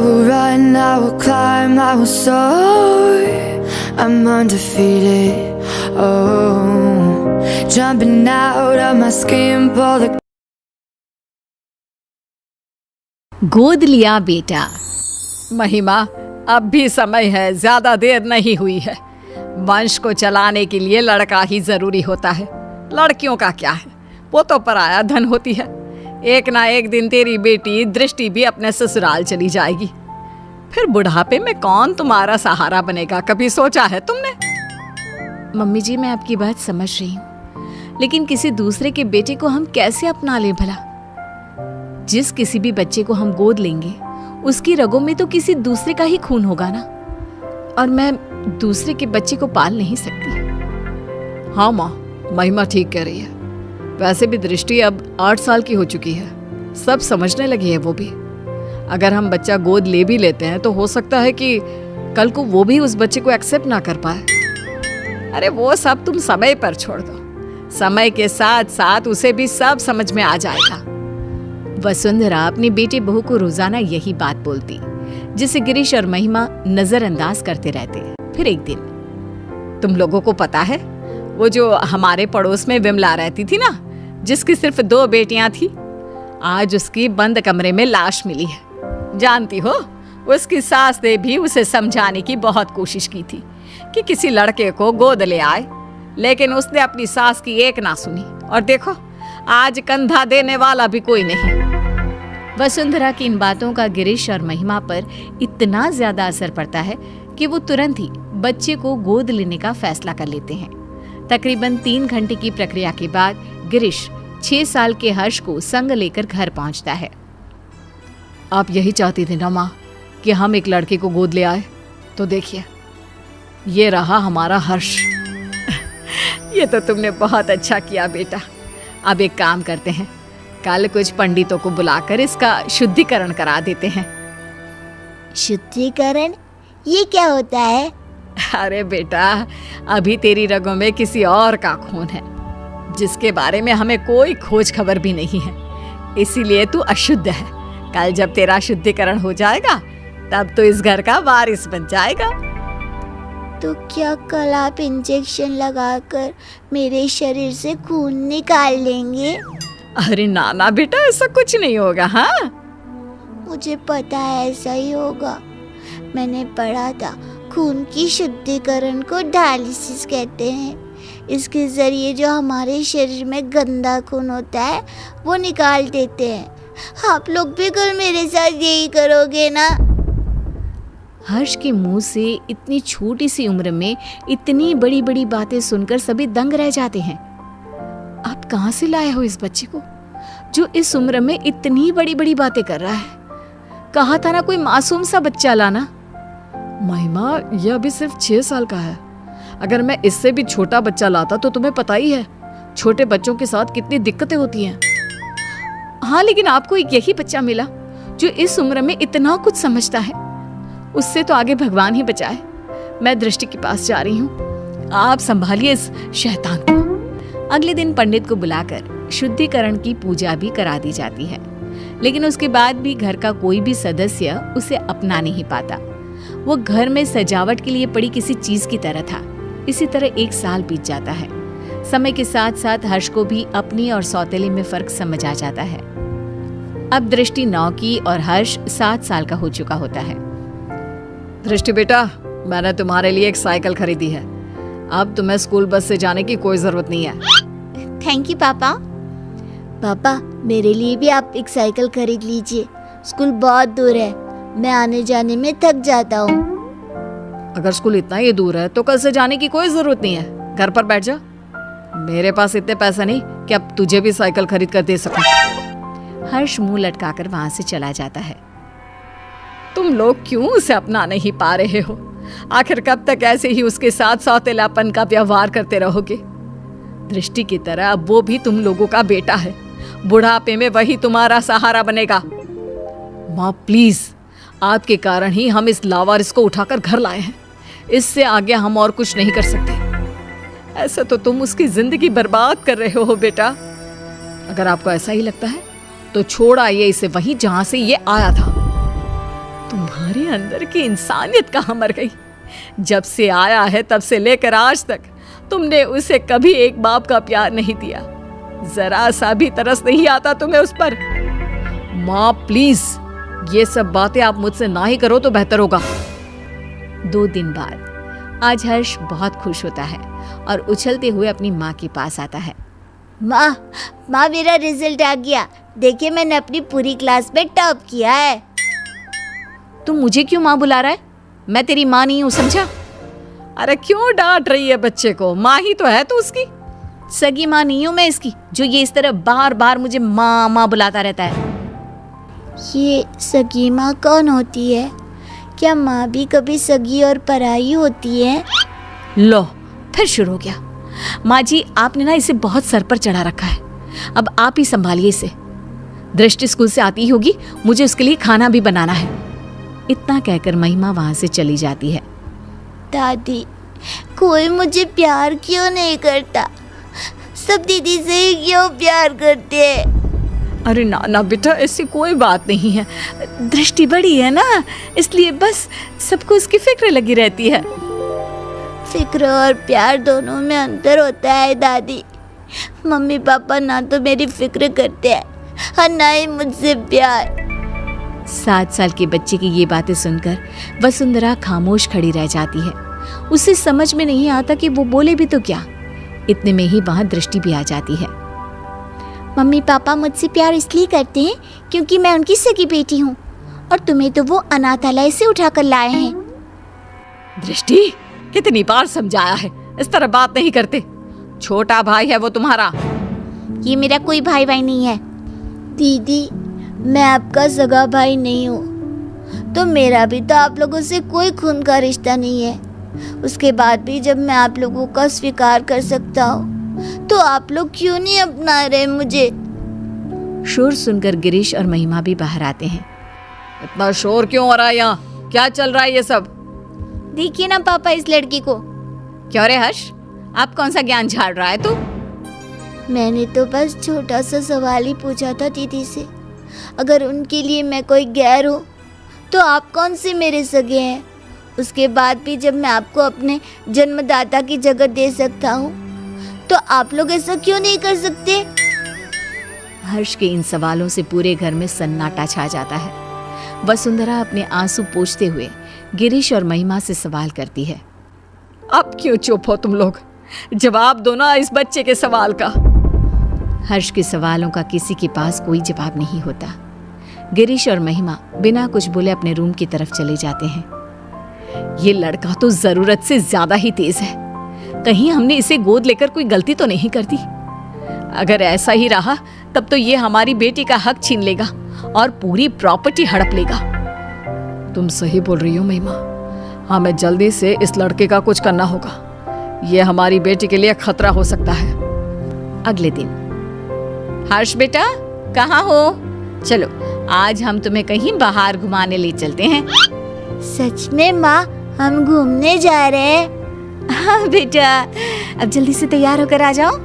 will run, I will climb, I will soar. I'm undefeated. Oh, jumping out of my skin, pull the गोद लिया बेटा। महिमा, अब भी समय है, ज्यादा देर नहीं हुई है। वंश को चलाने के लिए लड़का ही जरूरी होता है। लड़कियों का क्या है, वो तो पराया धन होती है। एक ना एक दिन तेरी बेटी दृष्टि भी अपने ससुराल चली जाएगी। फिर बुढ़ापे में कौन तुम्हारा सहारा बनेगा, कभी सोचा है तुमने? मम्मी जी, मैं आपकी बात समझ रही हूँ, लेकिन किसी दूसरे के बेटे को हम कैसे अपना लें भला? जिस किसी भी बच्चे को हम गोद लेंगे उसकी रगों में तो किसी दूसरे का ही खून होगा ना, और मैं दूसरे के बच्चे को पाल नहीं सकती। हाँ माँ, महिमा ठीक कह रही है। वैसे भी दृष्टि अब 8 साल की हो चुकी है, सब समझने लगी है वो भी। अगर हम बच्चा गोद ले भी लेते हैं तो हो सकता है कि कल को वो भी उस बच्चे को एक्सेप्ट ना कर पाए। अरे वो सब तुम समय पर छोड़ दो, समय के साथ साथ उसे भी सब समझ में आ जाएगा। वसुंधरा अपनी बेटी बहू को रोजाना यही बात बोलती, जिसे गिरीश और महिमा नजरअंदाज करते रहते। फिर एक दिन, तुम लोगों को पता है वो जो हमारे पड़ोस में विमला रहती थी ना, जिसकी सिर्फ 2 बेटियां थी, आज उसकी बंद कमरे में लाश मिली है। जानती हो, उसकी सास ने भी उसे समझाने की बहुत कोशिश की थी कि किसी लड़के को गोद ले आए, लेकिन उसने अपनी सास की एक ना सुनी, और देखो आज कंधा देने वाला भी कोई नहीं। वसुंधरा की इन बातों का गिरीश और महिमा पर इतना ज्यादा असर पड़ता है कि वो तुरंत ही बच्चे को गोद लेने का फैसला कर लेते हैं। तकरीबन 3 घंटे की प्रक्रिया के बाद गिरीश 6 साल के हर्ष को संग लेकर घर पहुंचता है। आप यही चाहती थी ना माँ कि हम एक लड़के को गोद ले आए? तो देखिए, ये रहा हमारा हर्ष। ये तो तुमने बहुत अच्छा किया बेटा। अब एक काम करते हैं, कल कुछ पंडितों को बुलाकर इसका शुद्धिकरण करा देते हैं। शुद्धिकरण? ये क्या होता है? अरे बेटा, अभी तेरी रगों में किसी और का खून है, जिसके बारे में हमें कोई खोज खबर भी नहीं है, इसीलिए तू अशुद्ध है। कल जब तेरा शुद्धिकरण हो जाएगा तब तो इस घर का वारिस बन जाएगा। तो क्या कल आप इंजेक्शन लगाकर मेरे शरीर से खून निकाल लेंगे? अरे ना ना बेटा, ऐसा कुछ नहीं होगा। हाँ, मुझे पता है ऐसा ही होगा। मैंने पढ़ा था खून की शुद्धिकरण को डायलिसिस कहते हैं। इसके जरिए जो हमारे शरीर में गंदा खून होता है वो निकाल देते हैं। आप लोग भी कल मेरे साथ यही करोगे ना? हर्ष के मुंह से इतनी छोटी सी उम्र में इतनी बड़ी बड़ी बातें सुनकर सभी दंग रह जाते हैं। आप कहां से लाए हो इस बच्चे को जो इस उम्र में इतनी बड़ी बड़ी बातें कर रहा है? कहा था ना कोई मासूम सा बच्चा लाना। महिमा, यह अभी सिर्फ 6 साल का है। अगर मैं इससे भी छोटा बच्चा लाता तो तुम्हें पता ही है छोटे बच्चों के साथ कितनी दिक्कतें होती हैं। हाँ, लेकिन आपको एक यही बच्चा मिला जो इस उम्र में इतना कुछ समझता है। उससे तो आगे भगवान ही बचाए। मैं दृष्टि के पास जा रही हूँ, आप संभालिए इस शैतान को। अगले दिन पंडित को बुलाकर शुद्धिकरण की पूजा भी करा दी जाती है, लेकिन उसके बाद भी घर का कोई भी सदस्य उसे अपना नहीं पाता। वो घर में सजावट के लिए पड़ी किसी चीज की तरह था। इसी तरह 1 साल बीत जाता है। समय के साथ साथ हर्ष को भी अपनी और सौतेले में फर्क समझ आ जाता है। अब दृष्टि 9 की और हर्ष 7 साल का हो चुका होता है। दृष्टि बेटा, मैंने तुम्हारे लिए एक साइकिल खरीदी है। अब तुम्हें स्कूल बस से जाने की कोई जरूरत नहीं है। थैंक यू पापा। पापा, मेरे लिए भी आप एक साइकिल खरीद लीजिए। स्कूल बहुत दूर है, मैं आने जाने में थक जाता हूँ। अगर स्कूल इतना ही दूर है तो कल से जाने की कोई जरूरत नहीं है, घर पर बैठ जा। मेरे पास इतने पैसे नहीं कि अब तुझे भी साइकिल खरीद कर दे सकूं। हर्ष मुंह लटकाकर वहां से चला जाता है। तुम लोग क्यों उसे अपना नहीं पा रहे हो? आखिर कब तक ऐसे ही उसके साथ सौतेलापन का व्यवहार करते रहोगे? दृष्टि की तरह अब वो भी तुम लोगों का बेटा है। बुढ़ापे में वही तुम्हारा सहारा बनेगा। माँ प्लीज, आपके कारण ही हम इस लावारिस को उठाकर घर लाए हैं। इससे आगे हम और कुछ नहीं कर सकते। ऐसा तो तुम उसकी जिंदगी बर्बाद कर रहे हो बेटा। अगर आपको ऐसा ही लगता है तो छोड़ आइए इसे वहीं जहां से ये आया था। तुम्हारे अंदर की इंसानियत कहाँ मर गई? जब से आया है तब से लेकर आज तक तुमने उसे कभी एक बाप का प्यार नहीं दिया। जरा सा भी तरस नहीं आता तुम्हें उस पर। माँ प्लीज, ये सब बातें आप मुझसे ना ही करो तो बेहतर होगा। 2 दिन बाद आज हर्ष बहुत खुश होता है और उछलते हुए अपनी माँ के पास आता है। माँ मेरा रिजल्ट आ गया। देखिए मैंने अपनी पूरी क्लास में टॉप किया है। तुम मुझे क्यों माँ बुला रहा है? मैं तेरी माँ नहीं हूँ, समझा? अरे क्यों डांट रही है बच्चे को? माँ ही तो है तू उसकी। सगी माँ नहीं हूँ मैं इसकी, जो ये इस तरह बार बार मुझे माँ माँ बुलाता रहता है। ये सगी माँ कौन होती है? क्या माँ भी कभी सगी और पराई होती है? लो फिर शुरू हो गया। माँ जी, आपने ना इसे बहुत सर पर चढ़ा रखा है। अब आप ही संभालिए इसे। दृष्टि स्कूल से आती होगी, मुझे उसके लिए खाना भी बनाना है। इतना कहकर महिमा वहां से चली जाती है। दादी, कोई मुझे प्यार क्यों नहीं करता? सब दीदी से ही क्यों प्यार करते हैं? अरे ना ना बेटा, ऐसी कोई बात नहीं है। दृष्टि बड़ी है ना, इसलिए बस सबको उसकी फिक्र लगी रहती है। फिक्र और प्यार दोनों में अंतर होता है दादी। मम्मी पापा ना तो मेरी फिक्र करते हैं और ना ही मुझसे प्यार। 7 साल के बच्चे की ये बातें सुनकर वसुंधरा खामोश खड़ी रह जाती है। उसे समझ में नहीं आता कि वो बोले भी तो क्या। इतने में ही वहां दृष्टि भी आ जाती है। मम्मी पापा मुझसे प्यार इसलिए करते हैं क्योंकि मैं उनकी सगी बेटी हूँ, और तुम्हें तो वो अनाथालय से उठाकर लाए हैं। दृष्टि, कितनी बार समझाया है, इस तरह बात नहीं करते। छोटा भाई है वो तुम्हारा। ये मेरा कोई भाई नहीं है। दीदी, मैं आपका सगा भाई नहीं हूँ, तो मेरा भी तो आप लोगों से कोई खून का रिश्ता नहीं है। उसके बाद भी जब मैं आप लोगों का स्वीकार कर सकता हूँ, तो आप लोग क्यों नहीं अपना रहे मुझे? शोर सुनकर गिरीश और महिमा भी बाहर आते हैं। इतना शोर क्यों हो रहा है यहाँ? क्या चल रहा है ये सब? देखिए ना पापा इस लड़की को। क्यों रे हर्ष, आप कौन सा ज्ञान झाड़ रहा है तू? मैंने तो बस छोटा सा सवाल ही पूछा था दीदी से। अगर उनके लिए मैं कोई गैर हूँ, तो आप कौन से मेरे सगे हैं? उसके बाद भी जब मैं आपको अपने जन्मदाता की जगह दे सकता हूँ, तो आप लोग ऐसा क्यों नहीं कर सकते? हर्ष के इन सवालों से पूरे घर में सन्नाटा छा जाता है। वसुंधरा अपने आंसू पोंछते हुए गिरीश और महिमा से सवाल करती है। अब क्यों चुप हो तुम लोग? जवाब दो ना इस बच्चे के सवाल का। हर्ष के सवालों का किसी के पास कोई जवाब नहीं होता। गिरीश और महिमा बिना कुछ बोले अपने रूम की तरफ चले जाते हैं। ये लड़का तो जरूरत से ज्यादा ही तेज है। कहीं हमने इसे गोद लेकर कोई गलती तो नहीं कर दी? अगर ऐसा ही रहा तब तो ये हमारी बेटी का हक छीन लेगा और पूरी प्रॉपर्टी हड़प लेगा। तुम सही बोल रही हो महिमा। हमें जल्दी से इस लड़के का कुछ करना होगा। ये हमारी बेटी के लिए खतरा हो सकता है। अगले दिन, हर्ष बेटा कहाँ हो? चलो आज हम तुम्हें कहीं बाहर घुमाने ले चलते हैं। सच में माँ, हम घूमने जा रहे हैं? हाँ बेटा, अब जल्दी से तैयार होकर आ जाओ।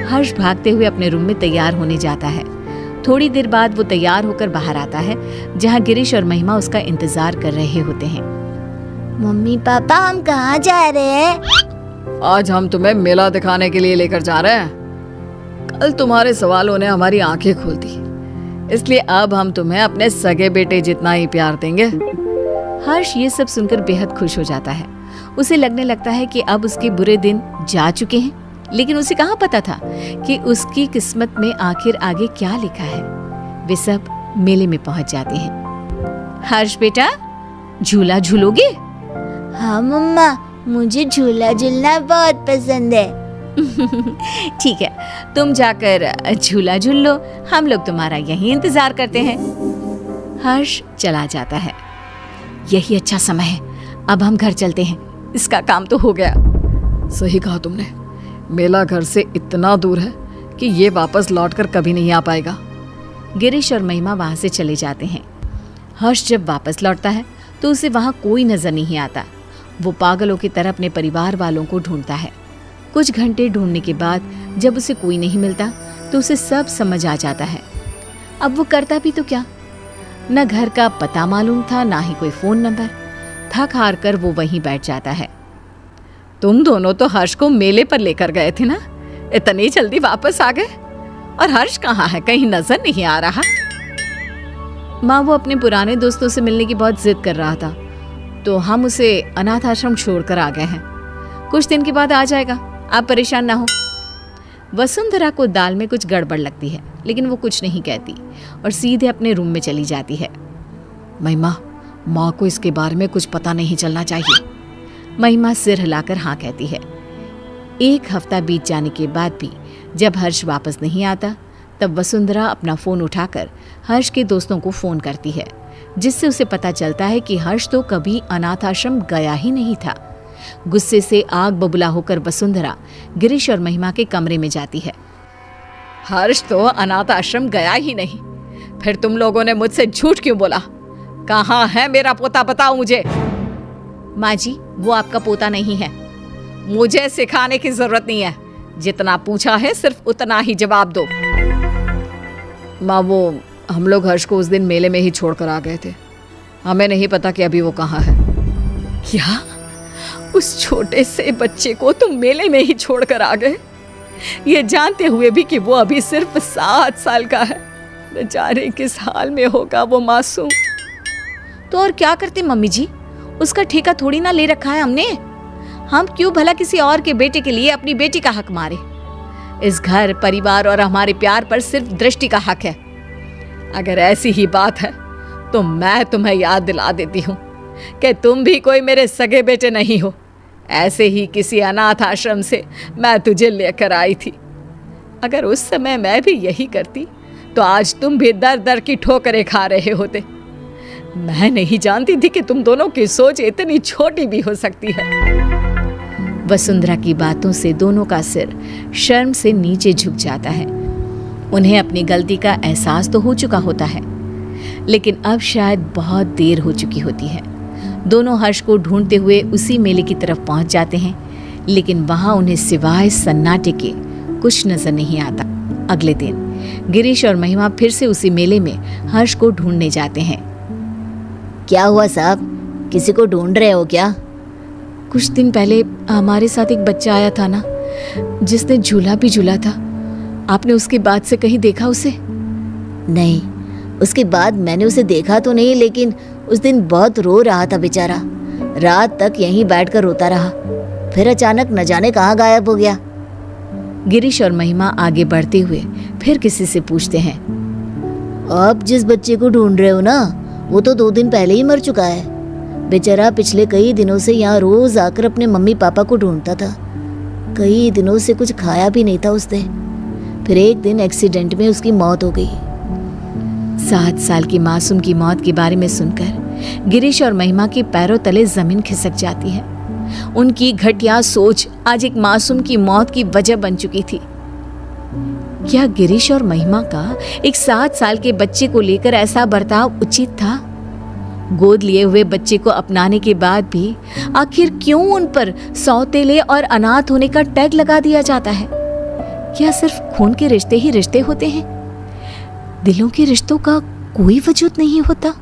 हर्ष भागते हुए अपने रूम में तैयार होने जाता है। थोड़ी देर बाद वो तैयार होकर बाहर आता है, जहाँ गिरीश और महिमा उसका इंतजार कर रहे होते हैं। मम्मी पापा, हम कहाँ जा रहे हैं? आज हम तुम्हें मेला दिखाने के लिए लेकर जा रहे हैं। कल तुम्हारे सवालों ने हमारी आंखें खोल दी, इसलिए अब हम तुम्हें अपने सगे बेटे जितना ही प्यार देंगे। हर्ष ये सब सुनकर बेहद खुश हो जाता है। उसे लगने लगता है कि अब उसके बुरे दिन जा चुके हैं, लेकिन उसे कहाँ पता था कि उसकी किस्मत में आखिर आगे क्या लिखा है। वे सब मेले में पहुंच जाते हैं। हर्ष बेटा, झूला झूलोगे? हाँ मम्मा, मुझे झूला झूलना बहुत पसंद है। ठीक है, तुम जाकर झूला झूल लो, हम लोग तुम्हारा यहीं इंतजार करते हैं। हर्ष चला जाता है। यही अच्छा समय है, अब हम घर चलते हैं, इसका काम तो हो गया। सही कहा तुमने, मेला घर से इतना दूर है कि ये वापस लौटकर कभी नहीं आ पाएगा। गिरीश और महिमा वहां से चले जाते हैं। हर्ष जब वापस लौटता है तो उसे वहां कोई नजर नहीं आता। वो पागलों की तरह अपने परिवार वालों को ढूंढता है। कुछ घंटे ढूंढने के बाद जब उसे कोई नहीं मिलता तो उसे सब समझ आ जाता है। अब वो करता भी तो क्या? न घर का पता मालूम था, ना ही कोई फोन नंबर। थक हार कर वो वहीं बैठ जाता है। तुम दोनों तो हर्ष को मेले पर लेकर गए थे ना, इतनी जल्दी वापस आ गए? और हर्ष कहाँ है, कहीं नजर नहीं आ रहा? माँ, वो अपने पुराने दोस्तों से मिलने की बहुत जिद कर रहा था, तो हम उसे अनाथ आश्रम छोड़कर आ गए हैं। कुछ दिन के बाद आ जाएगा, आप परेशान ना हो। वसुंधरा को दाल में कुछ गड़बड़ लगती है, लेकिन वो कुछ नहीं कहती और सीधे अपने रूम में चली जाती है। महिमा, माँ को इसके बारे में कुछ पता नहीं चलना चाहिए। महिमा सिर हिलाकर हाँ कहती है। 1 हफ्ता बीत जाने के बाद भी जब हर्ष वापस नहीं आता, तब वसुंधरा अपना फोन उठाकर हर्ष के दोस्तों को फोन करती है, जिससे उसे पता चलता है कि हर्ष तो कभी अनाथ आश्रम गया ही नहीं था। गुस्से से आग बबूला होकर वसुंधरा गिरीश और महिमा के कमरे में जाती है। हर्ष तो अनाथ आश्रम गया ही नहीं, फिर तुम लोगों ने मुझसे झूठ क्यों बोला? कहाँ है मेरा पोता, बताओ मुझे। माँ जी, वो आपका पोता नहीं है। मुझे सिखाने की जरूरत नहीं है, जितना पूछा है सिर्फ उतना ही जवाब दो। माँ, वो हम लोग हर्ष को उस दिन मेले में ही छोड़कर आ गए थे, हमें नहीं पता कि अभी वो कहाँ है। क्या? उस छोटे से बच्चे को तुम मेले में ही छोड़कर आ गए, ये जानते हुए भी कि वो अभी सिर्फ 7 साल का है? बेचारे किस हाल में होगा वो मासूम। तो और क्या करते मम्मी जी, उसका ठेका थोड़ी ना ले रखा है हमने। हम क्यों भला किसी और के बेटे के लिए अपनी बेटी का हक मारे? इस घर, परिवार और हमारे प्यार पर सिर्फ दृष्टि का हक है। अगर ऐसी ही बात है तो मैं तुम्हें याद दिला देती हूँ कि तुम भी कोई मेरे सगे बेटे नहीं हो। ऐसे ही किसी अनाथ आश्रम से मैं तुझे लेकर आई थी। अगर उस समय मैं भी यही करती तो आज तुम भी दर दर की ठोकरें खा रहे होते। मैं नहीं जानती थी कि तुम दोनों की सोच इतनी छोटी भी हो सकती है। वसुंधरा की बातों से दोनों का सिर शर्म से नीचे झुक जाता है। उन्हें अपनी गलती का एहसास तो हो चुका होता है, लेकिन अब शायद बहुत देर हो चुकी होती है। दोनों हर्ष को ढूंढते हुए उसी मेले की तरफ पहुंच जाते हैं, लेकिन वहां उन्हें सिवाय सन्नाटे के कुछ नजर नहीं आता। अगले दिन गिरीश और महिमा फिर से उसी मेले में हर्ष को ढूंढने जाते हैं। क्या हुआ साहब, किसी को ढूंढ रहे हो क्या? कुछ दिन पहले हमारे साथ एक बच्चा आया था ना, जिसने झूला भी झूला था। आपने उसके बाद से कहीं देखा उसे? नहीं, उसके बाद मैंने उसे देखा तो नहीं, लेकिन उस दिन बहुत रो रहा था बेचारा। रात तक यहीं बैठकर रोता रहा, फिर अचानक न जाने कहाँ गायब हो गया। गिरीश और महिमा आगे बढ़ते हुए फिर किसी से पूछते हैं। आप जिस बच्चे को ढूंढ रहे हो ना, वो तो 2 दिन पहले ही मर चुका है। बेचारा पिछले कई दिनों से यहाँ रोज आकर अपने मम्मी पापा को ढूंढता था। कई दिनों से कुछ खाया भी नहीं था उसने। फिर एक दिन एक्सीडेंट में उसकी मौत हो गई। 7 साल की मासूम की मौत के बारे में सुनकर गिरीश और महिमा के पैरों तले जमीन खिसक जाती है। उनकी घटिया सोच आज एक मासूम की मौत की वजह बन चुकी थी। क्या गिरीश और महिमा का एक 7 साल के बच्चे को लेकर ऐसा बर्ताव उचित था? गोद लिए हुए बच्चे को अपनाने के बाद भी आखिर क्यों उन पर सौतेले और अनाथ होने का टैग लगा दिया जाता है? क्या सिर्फ खून के रिश्ते ही रिश्ते होते हैं? दिलों के रिश्तों का कोई वजूद नहीं होता?